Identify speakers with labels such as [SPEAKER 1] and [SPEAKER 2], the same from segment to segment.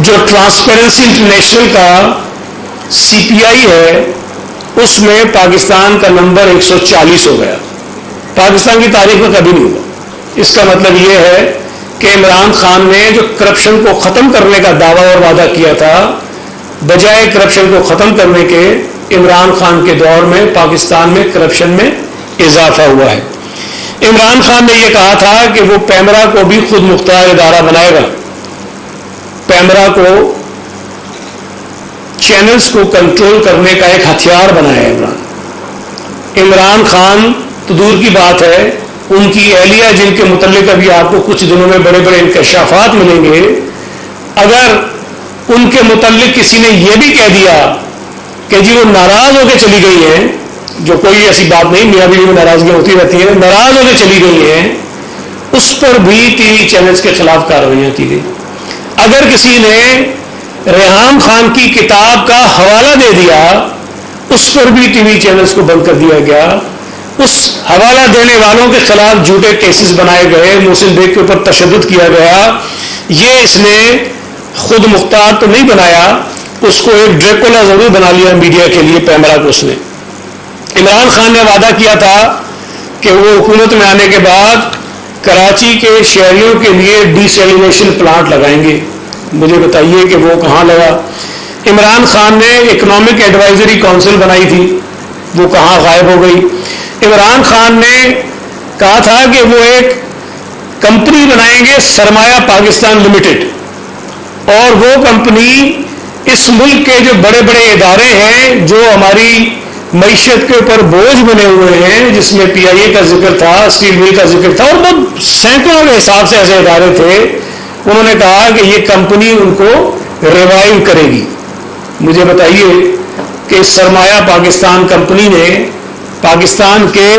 [SPEAKER 1] جو transparency international کا CPI ہے اس میں پاکستان کا نمبر 140 ہو گیا. پاکستان کی تاریخ میں کبھی نہیں ہوا. اس کا مطلب یہ ہے کہ عمران خان نے جو کرپشن کو ختم کرنے کا دعویٰ اور وعدہ کیا تھا، بجائے کرپشن کو ختم کرنے کے عمران خان کے دور میں پاکستان میں کرپشن میں اضافہ ہوا ہے. عمران خان نے یہ کہا تھا کہ وہ پیمرا کو بھی خود مختار ادارہ بنائے گا. پیمرا کو چینلز کو کنٹرول کرنے کا ایک ہتھیار بنایا ہے عمران خان. تو دور کی بات ہے ان کی اہلیہ جن کے متعلق ابھی آپ کو کچھ دنوں میں بڑے بڑے انکشافات ملیں گے، اگر ان کے متعلق کسی نے یہ بھی کہہ دیا کہ جی وہ ناراض ہو کے چلی گئی ہیں، جو کوئی ایسی بات نہیں، میاں بیوی میں ناراضگیاں ہوتی رہتی ہیں، ناراض ہو کے چلی گئی ہیں، اس پر بھی TV چینلز کے خلاف کارروائیاں کی گئی. اگر کسی نے ریحام خان کی کتاب کا حوالہ دے دیا اس پر بھی TV چینلز کو بند کر دیا گیا. اس حوالہ دینے والوں کے خلاف جھوٹے کیسز بنائے گئے، محسن بیگ کے اوپر تشدد کیا گیا. یہ اس نے خود مختار تو نہیں بنایا، اس کو ایک ڈریکولا ضرور بنا لیا میڈیا کے لیے. پیمرا کو اس نے، عمران خان نے وعدہ کیا تھا کہ وہ حکومت میں آنے کے بعد کراچی کے شہریوں کے لیے ڈیسیلینیشن پلانٹ لگائیں گے. مجھے بتائیے کہ وہ کہاں لگا؟ عمران خان نے اکنامک ایڈوائزری کونسل بنائی تھی، وہ کہاں غائب ہو گئی؟ عمران خان نے کہا تھا کہ وہ ایک کمپنی بنائیں گے سرمایہ پاکستان لمیٹڈ، اور وہ کمپنی اس ملک کے جو بڑے بڑے ادارے ہیں جو ہماری معیشت کے اوپر بوجھ بنے ہوئے ہیں، جس میں PIA کا ذکر تھا، اسٹیل مل کا ذکر تھا، اور بہت سینکڑوں کے حساب سے ایسے ادارے تھے، انہوں نے کہا کہ یہ کمپنی ان کو ریوائیو کرے گی. مجھے بتائیے کہ اس سرمایہ پاکستان کمپنی نے پاکستان کے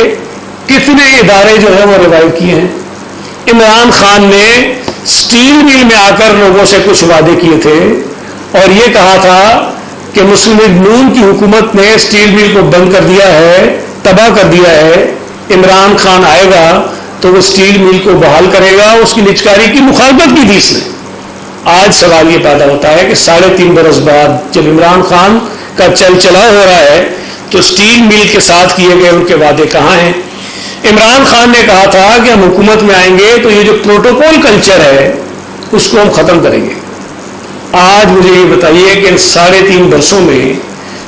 [SPEAKER 1] کتنے ادارے جو ہیں وہ ریوائیو کیے ہیں؟ عمران خان نے اسٹیل مل میں آ کر لوگوں سے کچھ وعدے کیے تھے اور یہ کہا تھا کہ مسلم لیگ نون کی حکومت نے اسٹیل مل کو بند کر دیا ہے، تباہ کر دیا ہے. عمران خان آئے گا تو وہ اسٹیل مل کو بحال کرے گا. اس کی نجکاری کی مخالفت کی تھی اس نے. آج سوال یہ پیدا ہوتا ہے کہ 3.5 برس بعد جب عمران خان کا چل چلا ہو رہا ہے تو اسٹیل مل کے ساتھ کیے گئے ان کے وعدے کہاں ہیں؟ عمران خان نے کہا تھا کہ ہم حکومت میں آئیں گے تو یہ جو پروٹوکول کلچر ہے اس کو ہم ختم کریں گے. آج مجھے یہ بتائیے کہ ان 3.5 برسوں میں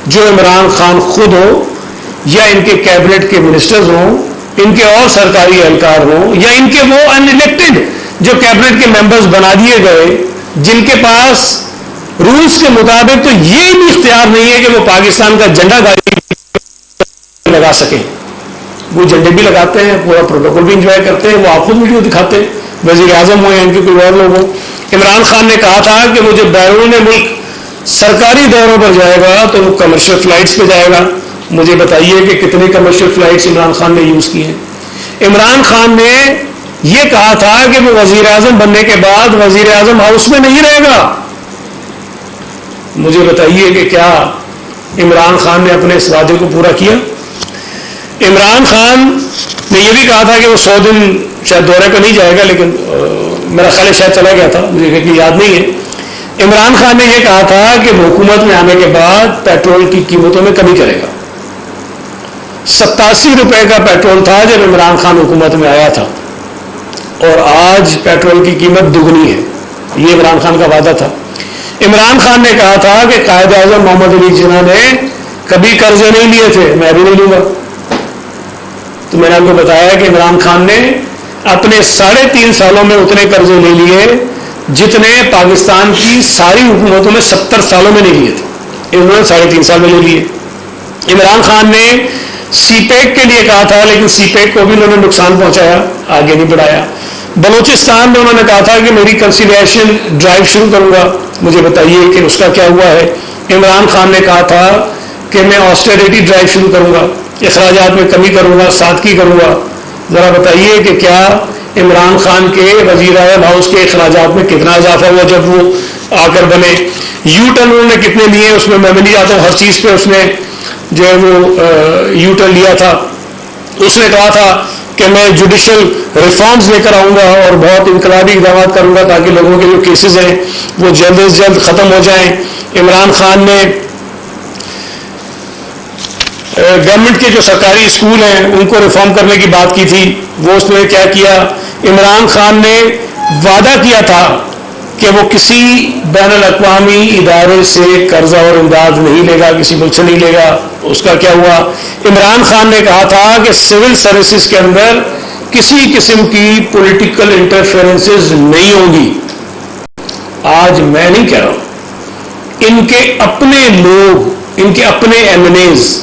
[SPEAKER 1] جو عمران خان خود ہو یا ان کے کیبنٹ کے منسٹرز ہوں، ان کے اور سرکاری اہلکار ہوں، یا ان کے وہ ان الیکٹڈ جو کیبنٹ کے ممبرز بنا دیے گئے، جن کے پاس رولز کے مطابق تو یہ بھی اختیار نہیں ہے کہ وہ پاکستان کا جھنڈا گاڑی لگا سکیں. وہ جھنڈے بھی لگاتے ہیں، پورا پروٹوکول بھی انجوائے کرتے ہیں، وہ آپ خود ویڈیو دکھاتے ہیں، وزیر اعظم ہو یا ان کے کوئی اور لوگ ہوں. عمران خان نے کہا تھا کہ وہ جب بیرون ملک سرکاری دوروں پر جائے گا تو وہ کمرشل فلائٹس پہ جائے گا. مجھے بتائیے کہ کتنے کمرشل فلائٹس عمران خان نے یوز کی ہیں. عمران خان نے یہ کہا تھا کہ وہ وزیر اعظم بننے کے بعد وزیر اعظم ہاؤس میں نہیں رہے گا. مجھے بتائیے کہ کیا عمران خان نے اپنے اس وعدے کو پورا کیا؟ عمران خان نے یہ بھی کہا تھا کہ وہ 100 دن شاید دورے پہ نہیں جائے گا، لیکن میرا خیال ہے شاید چلا گیا تھا، مجھے یاد نہیں ہے. عمران خان نے یہ کہا تھا کہ وہ حکومت میں آنے کے بعد پیٹرول کی قیمتوں میں کمی کرے گا. 87 روپے کا پیٹرول تھا جب عمران خان حکومت میں آیا تھا، اور آج پیٹرول کی قیمت دگنی ہے. یہ عمران خان کا وعدہ تھا. عمران خان نے کہا تھا کہ قائد اعظم محمد علی جناح نے کبھی قرضے نہیں لیے تھے، میں بھی نہیں لوں گا. تو میں نے آپ کو بتایا کہ عمران خان نے اپنے 3.5 سالوں میں اتنے قرضے لے لیے جتنے پاکستان کی ساری حکومتوں میں 70 سالوں میں نہیں لیے تھے. انہوں نے 3.5 سال میں لے لیے. عمران خان نے سی پیک کے لیے کہا تھا، لیکن سی پیک کو بھی انہوں نے نقصان پہنچایا، آگے نہیں بڑھایا. بلوچستان میں انہوں نے کہا تھا کہ میری کنسیلیشن ڈرائیو شروع کروں گا. مجھے بتائیے کہ اس کا کیا ہوا ہے؟ عمران خان نے کہا تھا کہ میں آسٹریریٹی ڈرائیو شروع کروں گا، اخراجات میں کمی کروں گا، سادگی کروں گا. ذرا بتائیے کہ کیا عمران خان کے وزیر اعظم ہاؤس کے اخراجات میں کتنا اضافہ ہوا جب وہ آ کر بنے؟ یو ٹرن انہوں نے کتنے لیے اس میں نہیں جاتا ہوں، ہر چیز پہ اس نے جو ہے وہ یو ٹرن لیا تھا. اس نے کہا تھا کہ میں جوڈیشل ریفارمز لے کر آؤں گا اور بہت انقلابی اقدامات کروں گا تاکہ لوگوں کے جو کیسز ہیں وہ جلد از جلد ختم ہو جائیں. عمران خان نے گورنمنٹ کے جو سرکاری اسکول ہیں ان کو ریفارم کرنے کی بات کی تھی. وہ اس نے کیا کیا؟ عمران خان نے وعدہ کیا تھا کہ وہ کسی بین الاقوامی ادارے سے قرضہ اور امداد نہیں لے گا, کسی ملک سے نہیں لے گا. اس کا کیا ہوا؟ عمران خان نے کہا تھا کہ سول سروسز کے اندر کسی قسم کی پولیٹیکل انٹرفیرنسز نہیں ہوں گی. آج میں نہیں کہہ رہا ہوں, ان کے اپنے لوگ, ان کے اپنے ایم این ایز,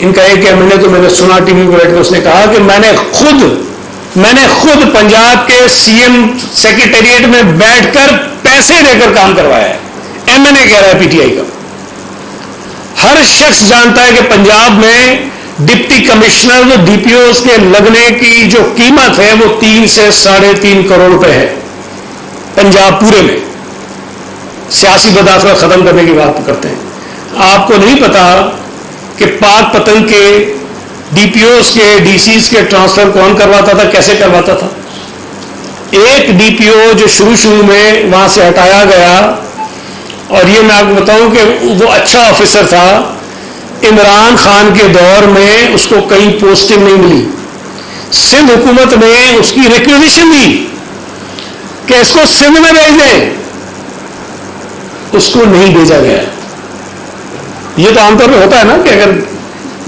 [SPEAKER 1] ان کا ایک ایم این اے تو میں نے سنا ٹی وی پہ بیٹھ کے, اس نے کہا کہ میں نے خود پنجاب کے سی ایم سیکریٹریٹ میں بیٹھ کر پیسے دے کر کام کروایا ہے. ایم این اے کہہ رہا ہے پی ٹی آئی کا. ہر شخص جانتا ہے کہ پنجاب میں ڈپٹی کمشنر اور ڈی پی اوز کے لگنے کی جو قیمت ہے وہ 3 سے 3.5 کروڑ روپے ہے پنجاب پورے میں. سیاسی مداخلت ختم کرنے کی بات کرتے ہیں. آپ کو نہیں پتا کہ پاک پتنگ کے ڈی پی اوز کے, ڈی سیز کے ٹرانسفر کون کرواتا تھا, کیسے کرواتا تھا؟ ایک ڈی پی او جو شروع میں وہاں سے ہٹایا گیا, اور یہ میں آپ کو بتاؤں کہ وہ اچھا آفیسر تھا, عمران خان کے دور میں اس کو کئی پوسٹنگ نہیں ملی. سندھ حکومت نے اس کی ریکویزیشن دی کہ اس کو سندھ میں بھیج دیں, اس کو نہیں بھیجا گیا. یہ تو عام طور پہ ہوتا ہے نا کہ اگر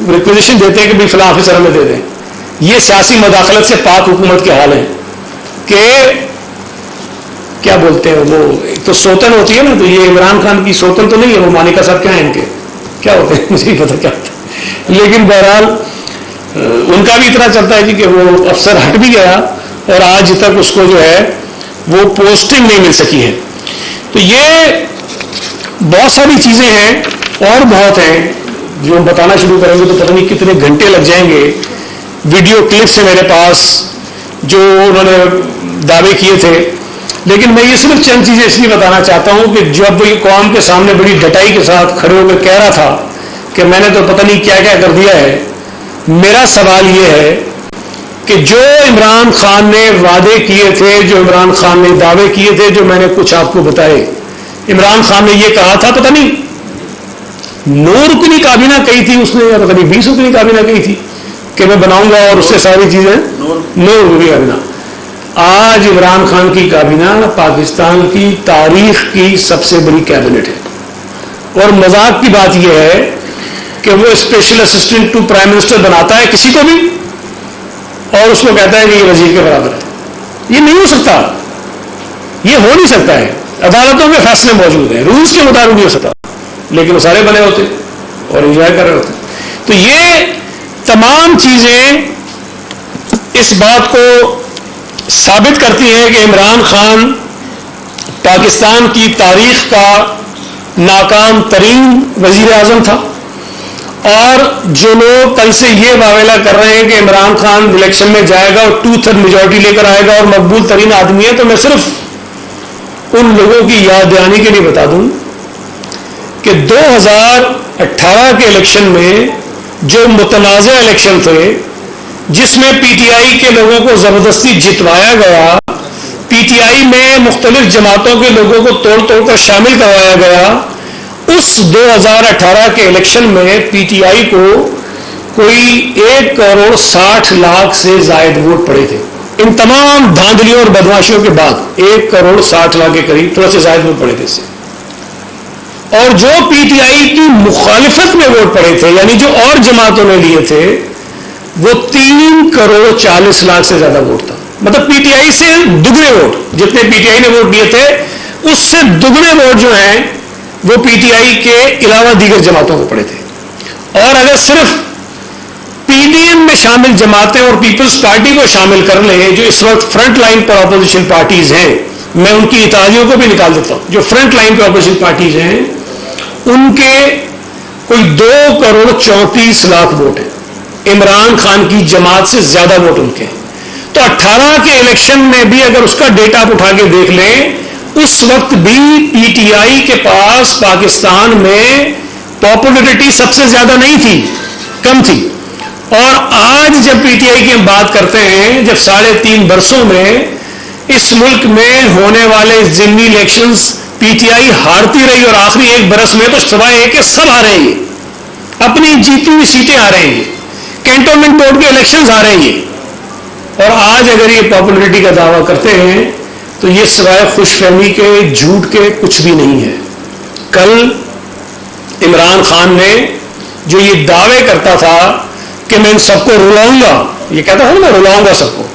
[SPEAKER 1] ریکویزیشن دیتے ہیں کہ فلاں آفیسر ہمیں دے دیں. یہ سیاسی مداخلت سے پاک حکومت کے حال ہیں کہ کیا بولتے ہیں وہ, ایک تو سوتن ہوتی ہے نا, تو یہ عمران خان کی سوتن تو نہیں ہے, وہ مانیکا صاحب کیا ہیں ان کے, کیا ہوتے ہیں مجھے نہیں پتا کیا ہوتا ہے. لیکن بہرحال ان کا بھی اتنا چلتا ہے جی کہ وہ افسر ہٹ بھی گیا اور آج تک اس کو جو ہے وہ پوسٹنگ نہیں مل سکی ہے. تو یہ بہت ساری چیزیں ہیں اور بہت ہیں جو ہم بتانا شروع کریں گے تو پتہ نہیں کتنے گھنٹے لگ جائیں گے. ویڈیو کلپس ہیں میرے پاس جو انہوں نے دعوے کیے تھے, لیکن میں یہ صرف چند چیزیں اس لیے بتانا چاہتا ہوں کہ جب یہ قوم کے سامنے بڑی ڈٹائی کے ساتھ کھڑے ہو کر کہہ رہا تھا کہ میں نے تو پتہ نہیں کیا کیا کر دیا ہے, میرا سوال یہ ہے کہ جو عمران خان نے وعدے کیے تھے, جو عمران خان نے دعوے کیے تھے, جو میں نے کچھ آپ کو بتائے, عمران خان نے یہ کہا تھا پتہ نہیں 9 رکنی کابینہ کہی تھی اس نے, یا پتہ نہیں 20 رکنی کابینہ کہی تھی کہ میں بناؤں گا اور اس سے ساری چیزیں 9 رکنی کابینہ. آج عمران خان کی کابینہ پاکستان کی تاریخ کی سب سے بڑی کیبنٹ ہے. اور مذاق کی بات یہ ہے کہ وہ special assistant to prime minister بناتا ہے کسی کو بھی اور اس کو کہتا ہے کہ یہ وزیر کے برابر ہے. یہ نہیں ہو سکتا, یہ ہو نہیں سکتا ہے. عدالتوں کے فیصلے موجود ہیں, رولز کے مطابق نہیں ہو سکتا, لیکن وہ سارے بنے ہوتے اور انجوائے کر رہے ہوتے. تو یہ تمام چیزیں اس بات کو ثابت کرتی ہیں کہ عمران خان پاکستان کی تاریخ کا ناکام ترین وزیر اعظم تھا. اور جو لوگ کل سے یہ واویلا کر رہے ہیں کہ عمران خان الیکشن میں جائے گا اور 2/3 میجورٹی لے کر آئے گا اور مقبول ترین آدمی ہے, تو میں صرف ان لوگوں کی یاد دہانی کے لیے بتا دوں کہ 2018 کے الیکشن میں جو متنازع الیکشن تھے جس میں پی ٹی آئی کے لوگوں کو زبردستی جتوایا گیا, پی ٹی آئی میں مختلف جماعتوں کے لوگوں کو توڑ توڑ کر شامل کروایا گیا, اس 2018 کے الیکشن میں پی ٹی آئی کو کوئی 1,60,00,000 سے زائد ووٹ پڑے تھے. ان تمام دھاندلیوں اور بدماشیوں کے بعد 1,60,00,000 کے قریب, تھوڑا سے زائد ووٹ پڑے تھے اس سے. اور جو پی ٹی آئی کی مخالفت میں ووٹ پڑے تھے, یعنی جو اور جماعتوں نے لیے تھے, وہ 3,40,00,000 سے زیادہ ووٹ تھا. مطلب پی ٹی آئی سے دگنے ووٹ, جتنے پی ٹی آئی نے ووٹ دیے تھے اس سے دگنے ووٹ جو ہیں وہ پی ٹی آئی کے علاوہ دیگر جماعتوں کو پڑے تھے. اور اگر صرف پی ڈی ایم میں شامل جماعتیں اور پیپلز پارٹی کو شامل کر لیں جو اس وقت فرنٹ لائن پر اپوزیشن پارٹیز ہیں, میں ان کی اتحادیوں کو بھی نکال دیتا ہوں, جو فرنٹ لائن پر اپوزیشن پارٹیز ہیں ان کے کوئی 2,34,00,000 ووٹ ہیں. عمران خان کی جماعت سے زیادہ ووٹ ان کے ہیں. تو 18 کے الیکشن میں بھی اگر اس کا ڈیٹا آپ اٹھا کے دیکھ لیں, اس وقت بھی پی ٹی آئی کے پاس پاکستان میں پاپولیرٹی سب سے زیادہ نہیں تھی, کم تھی. اور آج جب پی ٹی آئی کی ہم بات کرتے ہیں، جب 3.5 برسوں میں اس ملک میں ہونے والے ضمنی الیکشنز پی ٹی آئی ہارتی رہی، اور آخری 1 برس میں تو سوائے ایک سب آ رہے ہیں، اپنی جیتی ہوئی سیٹیں آ رہے ہیں، کینٹونمنٹ بورڈ کے الیکشنز آ رہے ہیں، اور آج اگر یہ پاپولرٹی کا دعویٰ کرتے ہیں تو یہ سوائے خوش فہمی کے، جھوٹ کے کچھ بھی نہیں ہے۔ کل عمران خان نے جو یہ دعوے کرتا تھا کہ میں ان سب کو رلاؤں گا، یہ کہتا تھا میں رلاؤں گا سب کو،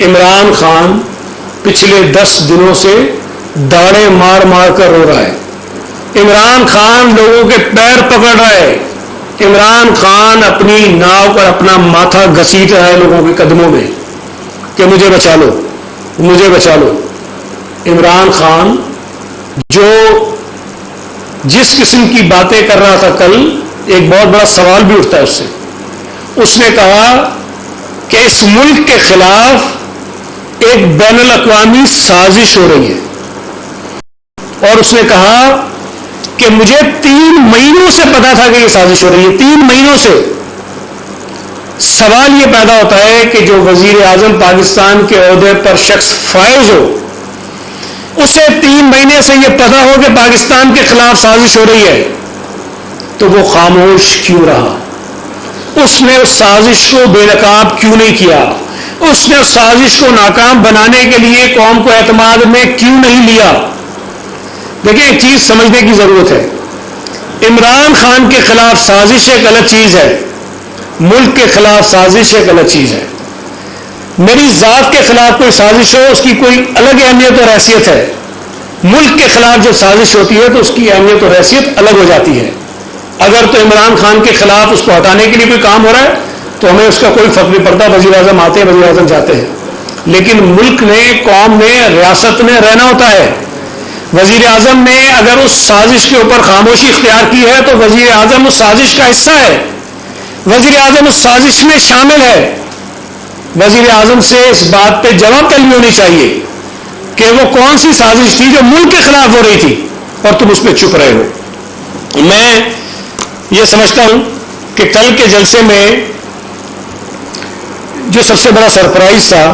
[SPEAKER 1] عمران خان پچھلے 10 دنوں سے داڑے مار مار کر رو رہا ہے۔ عمران خان لوگوں کے پیر پکڑ رہا ہے، عمران خان اپنی ناؤ پر اپنا ماتھا گھسیٹ رہا ہے لوگوں کے قدموں میں کہ مجھے بچا لو، مجھے بچا لو۔ عمران خان جو جس قسم کی باتیں کر رہا تھا کل، ایک بہت بڑا سوال بھی اٹھتا ہے اس سے۔ اس نے کہا کہ اس ملک کے خلاف ایک بین الاقوامی سازش ہو رہی ہے، اور اس نے کہا کہ مجھے 3 مہینوں سے پتا تھا کہ یہ سازش ہو رہی ہے، 3 مہینوں سے۔ سوال یہ پیدا ہوتا ہے کہ جو وزیر اعظم پاکستان کے عہدے پر شخص فائز ہو، اسے 3 مہینے سے یہ پتا ہو کہ پاکستان کے خلاف سازش ہو رہی ہے، تو وہ خاموش کیوں رہا؟ اس نے اس سازش کو بے نقاب کیوں نہیں کیا؟ اس نے اس سازش کو ناکام بنانے کے لیے قوم کو اعتماد میں کیوں نہیں لیا؟ دیکھیں، ایک چیز سمجھنے کی ضرورت ہے، عمران خان کے خلاف سازش ایک الگ چیز ہے، ملک کے خلاف سازش ایک الگ چیز ہے۔ میری ذات کے خلاف کوئی سازش ہو، اس کی کوئی الگ اہمیت اور حیثیت ہے، ملک کے خلاف جو سازش ہوتی ہے تو اس کی اہمیت اور حیثیت الگ ہو جاتی ہے۔ اگر تو عمران خان کے خلاف اس کو ہٹانے کے لیے کوئی کام ہو رہا ہے تو ہمیں اس کا کوئی فرق نہیں پڑتا، وزیر اعظم آتے ہیں، وزیر اعظم جاتے ہیں، لیکن ملک نے، قوم نے، ریاست نے رہنا ہوتا ہے۔ وزیر اعظم نے اگر اس سازش کے اوپر خاموشی اختیار کی ہے تو وزیر اعظم اس سازش کا حصہ ہے، وزیر اعظم اس سازش میں شامل ہے۔ وزیر اعظم سے اس بات پہ جواب طلبی ہونی چاہیے کہ وہ کون سی سازش تھی جو ملک کے خلاف ہو رہی تھی اور تم اس پہ چپ رہے ہو۔ میں یہ سمجھتا ہوں کہ کل کے جلسے میں جو سب سے بڑا سرپرائز تھا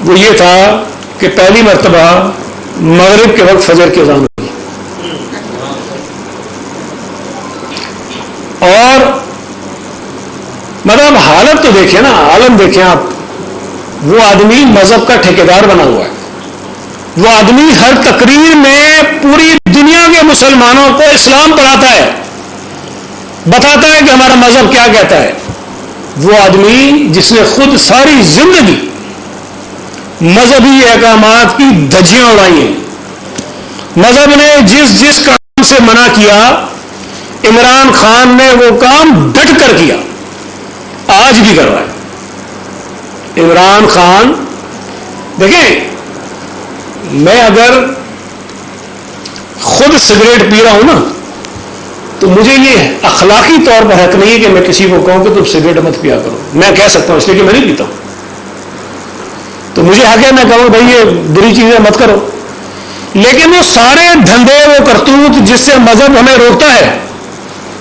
[SPEAKER 1] وہ یہ تھا کہ پہلی مرتبہ مغرب کے وقت فجر کی اذان ہوئی، اور مطلب حالت تو دیکھیں نا، عالم دیکھیں آپ، وہ آدمی مذہب کا ٹھیکیدار بنا ہوا ہے، وہ آدمی ہر تقریر میں پوری دنیا کے مسلمانوں کو اسلام پڑھاتا ہے، بتاتا ہے کہ ہمارا مذہب کیا کہتا ہے۔ وہ آدمی جس نے خود ساری زندگی مذہبی احکامات کی دھجیاں اڑائی ہیں، مذہب نے جس جس کام سے منع کیا، عمران خان نے وہ کام ڈٹ کر کیا، آج بھی کر رہا ہے۔ عمران خان دیکھیں، میں اگر خود سگریٹ پی رہا ہوں نا تو مجھے یہ اخلاقی طور پر حق نہیں ہے کہ میں کسی کو کہوں کہ تم سگریٹ مت پیا کرو۔ میں کہہ سکتا ہوں اس لیے کہ میں نہیں پیتا ہوں، تو مجھے حق ہے میں کہوں بھائی یہ بری چیزیں مت کرو، لیکن وہ سارے دھندے، وہ کرتوت جس سے مذہب ہمیں روکتا ہے،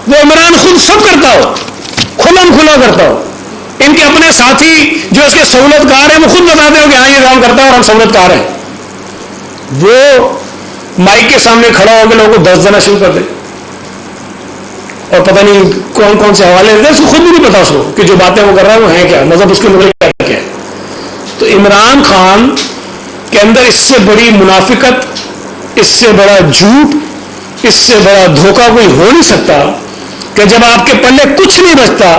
[SPEAKER 1] وہ عمران خود سب کرتا ہو، کھلم کھلا کرتا ہو۔ ان کے اپنے ساتھی جو اس کے سہولت کار ہیں وہ خود بتاتے ہو کہ ہاں یہ کام کرتا ہے اور ہم سہولت کار ہیں، وہ مائک کے سامنے کھڑا ہو کے لوگوں کو دس دینا شروع کر دے، اور پتہ نہیں کون کون سے حوالے دیتے ہیں، اس کو خود بھی نہیں پتا اس کو کہ جو باتیں وہ کر رہا ہے وہ ہیں کیا، مذہب اس کے مطلب کیا ہے۔ تو عمران خان کے اندر اس سے بڑی منافقت، اس سے بڑا جھوٹ، اس سے بڑا دھوکہ کوئی ہو نہیں سکتا کہ جب آپ کے پلے کچھ نہیں بچتا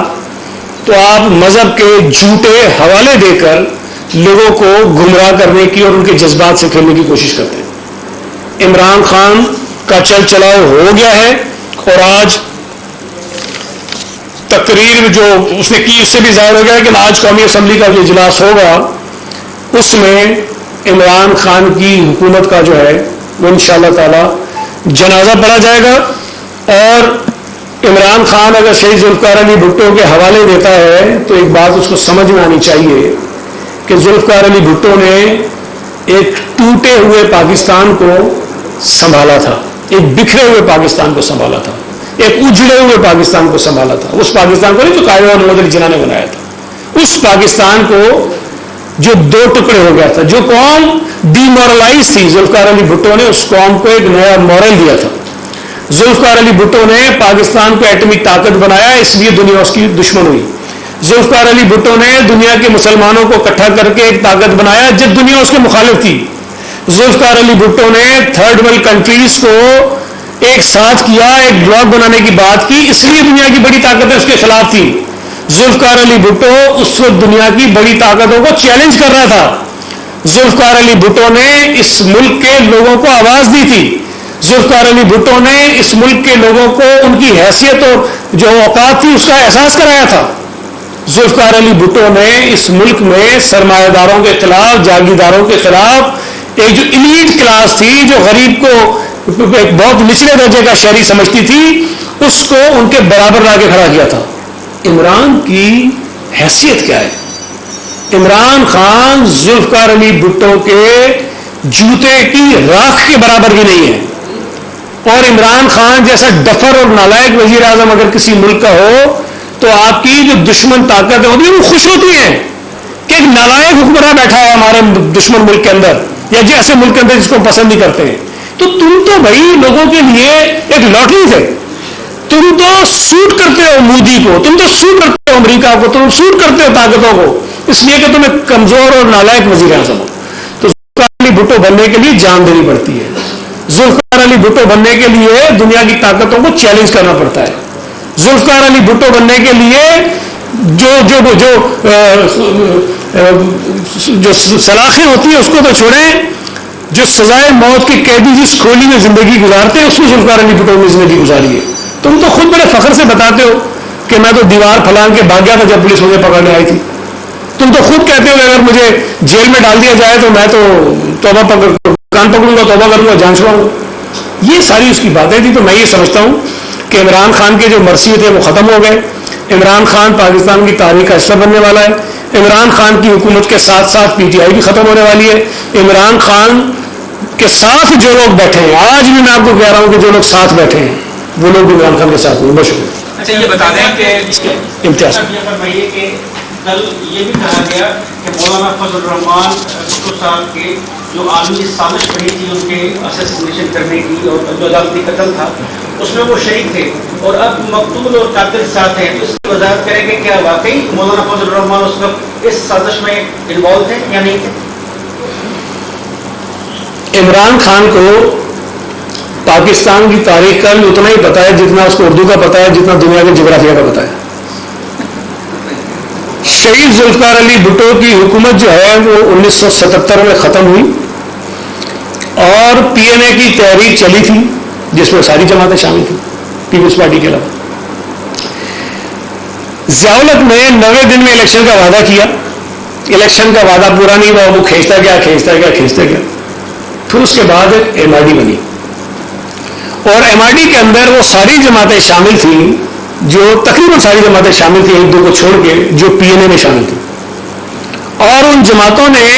[SPEAKER 1] تو آپ مذہب کے جھوٹے حوالے دے کر لوگوں کو گمراہ کرنے کی اور ان کے جذبات سے کھیلنے کی کوشش کرتے ہیں۔ عمران خان کا چل چلاؤ ہو گیا ہے، اور آج تقریر جو اس نے کی اس سے بھی ظاہر ہو گیا کہ آج قومی اسمبلی کا جو اجلاس ہوگا اس میں عمران خان کی حکومت کا جو ہے وہ انشاءاللہ تعالی جنازہ پڑھا جائے گا، اور عمران خان اگر شہید ذوالفقار علی بھٹو کے حوالے دیتا ہے تو ایک بات اس کو سمجھ میں آنی چاہیے کہ ذوالفقار علی بھٹو نے ایک ٹوٹے ہوئے پاکستان کو سنبھالا تھا، ایک بکھرے ہوئے پاکستان کو سنبھالا تھا۔ ایک اجڑے ہوئے پاکستان کو سنبھالا تھا. اس پاکستان کو نہیں جو قائد محمد علی جناح نے بنایا تھا, اس پاکستان کو جو دو ٹکڑے ہو گیا تھا. جو قوم ڈی مورلائز تھی, ذوالفقار علی بھٹو نے اس قوم کو ایک نیا مورل دیا تھا. ذوالفقار علی بھٹو نے پاکستان کو ایٹمی طاقت بنایا, اس لیے دنیا اس کی دشمن ہوئی. ذوالفقار علی بھٹو نے دنیا کے مسلمانوں کو اکٹھا کر کے ایک طاقت بنایا جب دنیا اس کے مخالف تھی. ذوالفقار علی بھٹو نے تھرڈ ورلڈ کنٹریز کو ایک ساتھ کیا, ایک بلاک بنانے کی بات کی, اس لیے دنیا کی بڑی طاقتیں اس کے خلاف تھی. ذوالفقار علی بھٹو اس وقت دنیا کی بڑی طاقتوں کو چیلنج کر رہا تھا. ذوالفقار علی بھٹو نے اس ملک کے لوگوں کو آواز دی تھی. ذوالفقار علی بھٹو نے اس ملک کے لوگوں کو ان کی حیثیت اور جو اوقات تھی اس کا احساس کرایا تھا. ذوالفقار علی بھٹو نے اس ملک میں سرمایہ داروں کے خلاف, جاگیرداروں کے خلاف ایک جو ایلیٹ کلاس تھی, جو غریب کو ایک بہت نچلے درجے کا شہری سمجھتی تھی, اس کو ان کے برابر لا کے کھڑا کیا تھا. عمران کی حیثیت کیا ہے؟ عمران خان ذوالفقار علی بھٹو کے جوتے کی راکھ کے برابر بھی نہیں ہے. اور عمران خان جیسا ڈفر اور نالائق وزیر اعظم اگر کسی ملک کا ہو تو آپ کی جو دشمن طاقتیں ہوتی ہیں وہ خوش ہوتی ہیں کہ ایک نالائق حکمراں بیٹھا ہے ہمارے دشمن ملک کے اندر, یا جیسے ملک کے اندر جس کو پسند نہیں کرتے ہیں. تو تم تو بھائی لوگوں کے لیے ایک لاٹری تھے. تم تو سوٹ کرتے ہو مودی کو, تم تو سوٹ کرتے ہو امریکہ کو, تم سوٹ کرتے ہو طاقتوں کو, اس لیے کہ تمہیں کمزور اور نالائق وزیر اعظم ہو. تو ذوالفقار علی بھٹو بننے کے لیے جان دینی پڑتی ہے. ذوالفقار علی بھٹو بننے کے لیے دنیا کی طاقتوں کو چیلنج کرنا پڑتا ہے. ذوالفقار علی بھٹو بننے کے لیے جو سلاخیں ہوتی ہیں اس کو تو چھوڑیں, جو سزائے موت کے قیدی جس کھولی میں زندگی گزارتے ہیں اس میں ذوالفقار علی بھٹو نے زندگی گزاری ہے. تم تو خود بڑے فخر سے بتاتے ہو کہ میں تو دیوار پھلان کے بھاگ گیا تھا جب پولیس مجھے پکڑنے آئی تھی. تم تو خود کہتے ہو کہ اگر مجھے جیل میں ڈال دیا جائے تو میں تو توبہ کان پکڑوں گا, توبہ کروں گا, جان چھوڑوں گا. یہ ساری اس کی باتیں تھی. تو میں یہ سمجھتا ہوں کہ عمران خان کے جو مرثی تھے وہ ختم ہو گئے. عمران خان پاکستان کی تاریخ کا حصہ بننے والا ہے. عمران خان کی حکومت کے ساتھ ساتھ پی ٹی آئی بھی ختم ہونے والی ہے. عمران خان کے ساتھ جو لوگ بیٹھے ہیں, آج بھی میں آپ کو کہہ رہا ہوں کہ جو لوگ ساتھ بیٹھے ہیں وہ لوگ بھی عمران خان کے ساتھ ہیں. بہت شکریہ.
[SPEAKER 2] اچھا یہ بتا دیں کہ
[SPEAKER 1] امتیاز
[SPEAKER 2] فرمائیے کہ کل یہ بھی کہا گیا کہ مولانا فضل الرحمان بھٹو صاحب کے جو عالمی سازش بنی تھی ان کے اسیسینیشن کرنے کی اور جو عدالتی قتل تھا اس میں وہ شریک تھے, اور اب مقتول اور قاتل ساتھ ہیں, تو اس کی وضاحت کریں کہ کیا واقعی مولانا فضل الرحمان اس وقت اس سازش میں انوالو تھے یا نہیں تھے؟
[SPEAKER 1] عمران خان کو پاکستان کی تاریخ کا بھی اتنا ہی پتا ہے جتنا اس کو اردو کا پتا ہے, جتنا دنیا کے جغرافیہ کا پتا ہے. شہید ذوالفقار علی بھٹو کی حکومت جو ہے وہ 1977 میں ختم ہوئی اور پی این اے کی تحریک چلی تھی جس میں ساری جماعتیں شامل تھیں پیپلز پارٹی کے علاوہ. ضیاء الحق نے 90 دن میں الیکشن کا وعدہ کیا. الیکشن کا وعدہ پورا نہیں ہوا, وہ کھینچتا گیا. پھر اس کے بعد ایم آئی ڈی بنی, اور ایم آئی ڈی کے اندر وہ ساری جماعتیں شامل تھیں, جو تقریباً ساری جماعتیں شامل تھیں ایک دو کو چھوڑ کے, جو پی این اے میں شامل تھیں. اور ان جماعتوں نے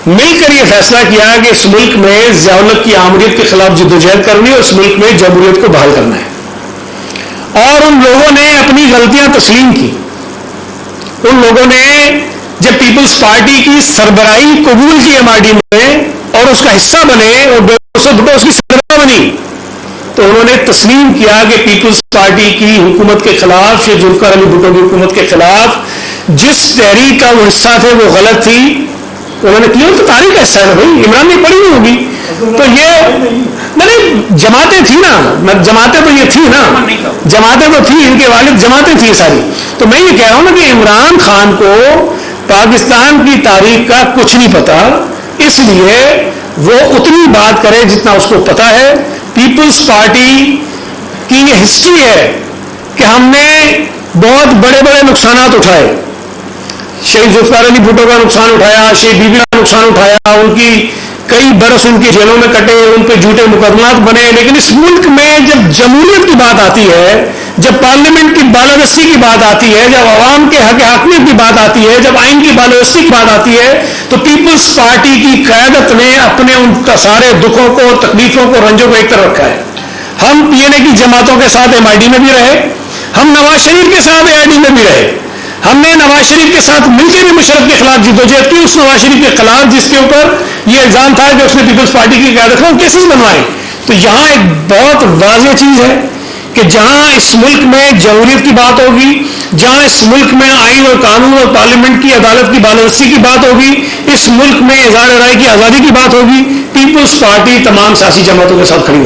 [SPEAKER 1] مل کر یہ فیصلہ کیا کہ اس ملک میں ضیاء الحق کی آمریت کے خلاف جدوجہد کرنی اور اس ملک میں جمہوریت کو بحال کرنا ہے. اور ان لوگوں نے اپنی غلطیاں تسلیم کی. ان لوگوں نے جب پیپلز پارٹی کی سربراہی قبول کی ایم آئی ڈی میں اور اس کا حصہ بنے اور بھٹو اس کی سربراہ بنی, تو انہوں نے تسلیم کیا کہ پیپلز پارٹی کی حکومت کے خلاف, شیخ ذوالفقار علی بھٹو کی حکومت کے خلاف جس تحریک کا وہ حصہ تھے وہ غلط تھی. انہوں نے کیا, تو تاریخ کا حصہ ہے بھائی, عمران نے پڑھی نہیں ہوگی. تو یہ نہیں جماعتیں تھیں نا, جماعتیں تو یہ تھیں نا, جماعتیں تو تھیں, ان کے والد جماعتیں تھیں ساری. تو میں یہ کہہ رہا ہوں نا کہ عمران خان کو پاکستان کی تاریخ کا کچھ نہیں پتا, اس لیے وہ اتنی بات کرے جتنا اس کو پتا ہے. پیپلز پارٹی کی یہ ہسٹری ہے کہ ہم نے بہت بڑے بڑے نقصانات اٹھائے. شہید ذوالفقار علی بھٹو کا نقصان اٹھایا, شیخ بیبی کا نقصان اٹھایا, ان کی کئی برس ان کی جیلوں میں کٹے, ان پہ جھوٹے مقدمات بنے. لیکن اس ملک میں جب جمہوریت کی بات آتی ہے, جب پارلیمنٹ کی بالادستی کی بات آتی ہے, جب عوام کے حق حاکمیت کی بات آتی ہے, جب آئین کی بالادستی کی بات آتی ہے, تو پیپلز پارٹی کی قیادت نے اپنے ان سارے دکھوں کو, تکلیفوں کو, رنجوں کو ایک طرف رکھا ہے. ہم پی این اے کی جماعتوں کے ساتھ ایم آئی ڈی میں بھی رہے, ہم نواز شریف کے ساتھ اے آئی ڈی میں بھی رہے, ہم نے نواز شریف کے ساتھ مل کے بھی مشرف کے خلاف جدوجہد کی, اس نواز شریف کے خلاف جس کے اوپر یہ الزام تھا کہ اس نے پیپلز پارٹی کی قیادت میں کیسز بنوائے. تو یہاں ایک بہت واضح چیز ہے کہ جہاں اس ملک میں جمہوریت کی بات ہوگی, جہاں اس ملک میں آئین اور قانون اور پارلیمنٹ کی عدالت کی بالادستی کی بات ہوگی, اس ملک میں اظہار رائے کی آزادی کی بات ہوگی, پیپلز پارٹی تمام سیاسی جماعتوں کے ساتھ کھڑی ہوگی.